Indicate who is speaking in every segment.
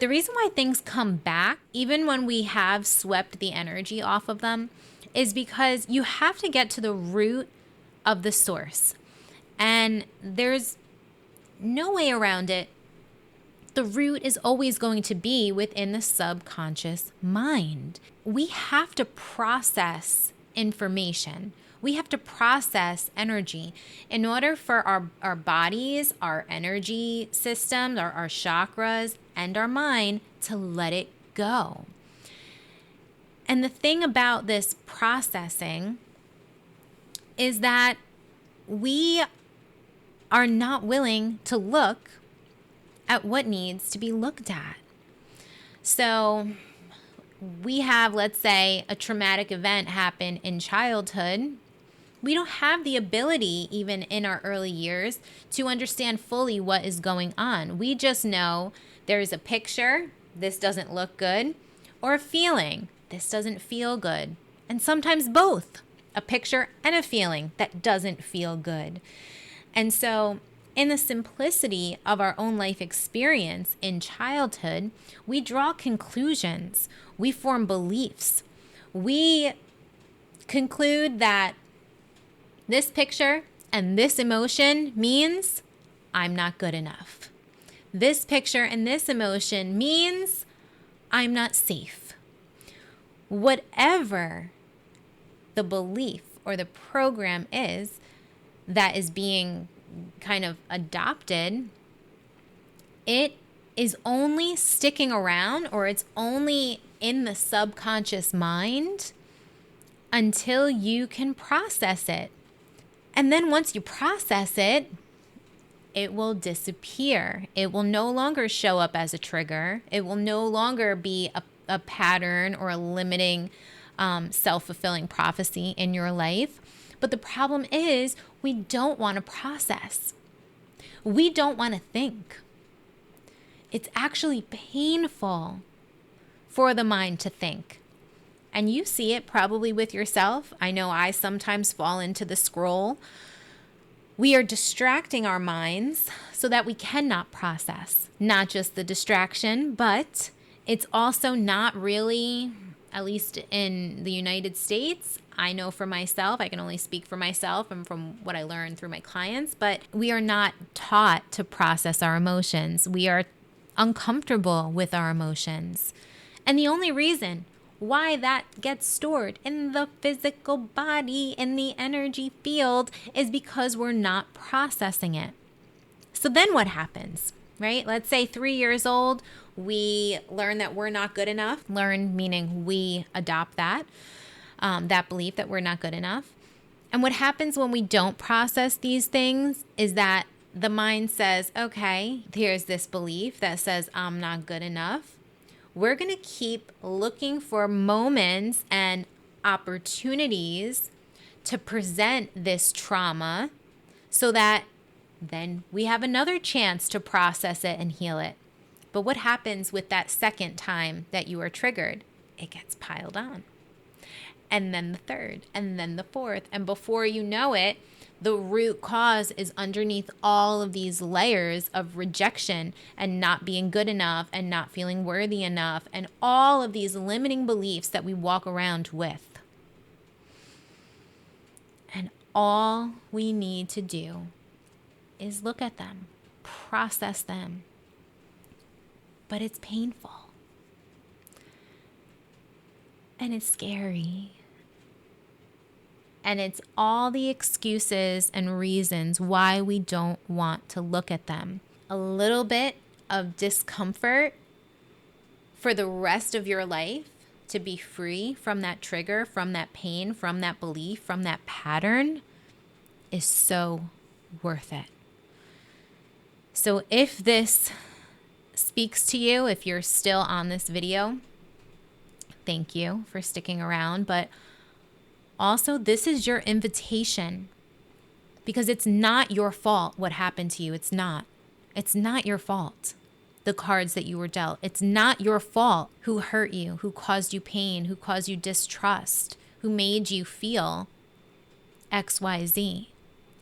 Speaker 1: The reason why things come back, even when we have swept the energy off of them, is because you have to get to the root of the source. And there's no way around it. The root is always going to be within the subconscious mind. We have to process information. We have to process energy in order for our bodies, our energy systems, our chakras, and our mind to let it go. And the thing about this processing is that we are not willing to look at what needs to be looked at. So we have, let's say, a traumatic event happen in childhood. We don't have the ability, even in our early years, to understand fully what is going on. We just know there's a picture, this doesn't look good, or a feeling, this doesn't feel good. And sometimes both, a picture and a feeling that doesn't feel good. And so in the simplicity of our own life experience in childhood, we draw conclusions, we form beliefs. We conclude that this picture and this emotion means I'm not good enough. This picture and this emotion means I'm not safe. Whatever the belief or the program is that is being kind of adopted, it is only sticking around, or it's only in the subconscious mind until you can process it. And then once you process it, it will disappear. It will no longer show up as a trigger. It will no longer be a pattern or a limiting self-fulfilling prophecy in your life. But the problem is we don't want to process. We don't want to think. It's actually painful for the mind to think. And you see it probably with yourself. I know I sometimes fall into the scroll. We are distracting our minds so that we cannot process. Not just the distraction, but it's also not really, at least in the United States, I know for myself, I can only speak for myself and from what I learned through my clients, but we are not taught to process our emotions. We are uncomfortable with our emotions. And the only reason why that gets stored in the physical body, in the energy field, is because we're not processing it. So then what happens, right? Let's say 3 years old, we learn that we're not good enough. Learn meaning we adopt that belief that we're not good enough. And what happens when we don't process these things is that the mind says, okay, here's this belief that says I'm not good enough. We're going to keep looking for moments and opportunities to present this trauma so that then we have another chance to process it and heal it. But what happens with that second time that you are triggered? It gets piled on. And then the third, and then the fourth. And before you know it, the root cause is underneath all of these layers of rejection and not being good enough and not feeling worthy enough and all of these limiting beliefs that we walk around with. And all we need to do is look at them, process them. But it's painful. And it's scary. And it's all the excuses and reasons why we don't want to look at them. A little bit of discomfort for the rest of your life to be free from that trigger, from that pain, from that belief, from that pattern is so worth it. So if this speaks to you, if you're still on this video, thank you for sticking around. But also, this is your invitation, because it's not your fault what happened to you. It's not. It's not your fault, the cards that you were dealt. It's not your fault who hurt you, who caused you pain, who caused you distrust, who made you feel XYZ.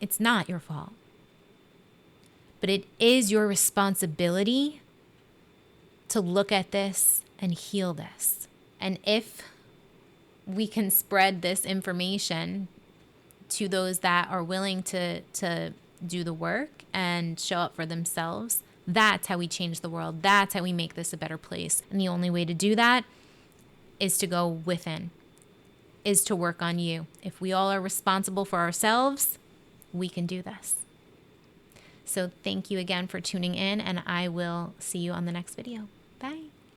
Speaker 1: It's not your fault. But it is your responsibility to look at this and heal this. And if we can spread this information to those that are willing to do the work and show up for themselves, that's how we change the world. That's how we make this a better place. And the only way to do that is to go within, is to work on you. If we all are responsible for ourselves, we can do this. So thank you again for tuning in, and I will see you on the next video. Bye.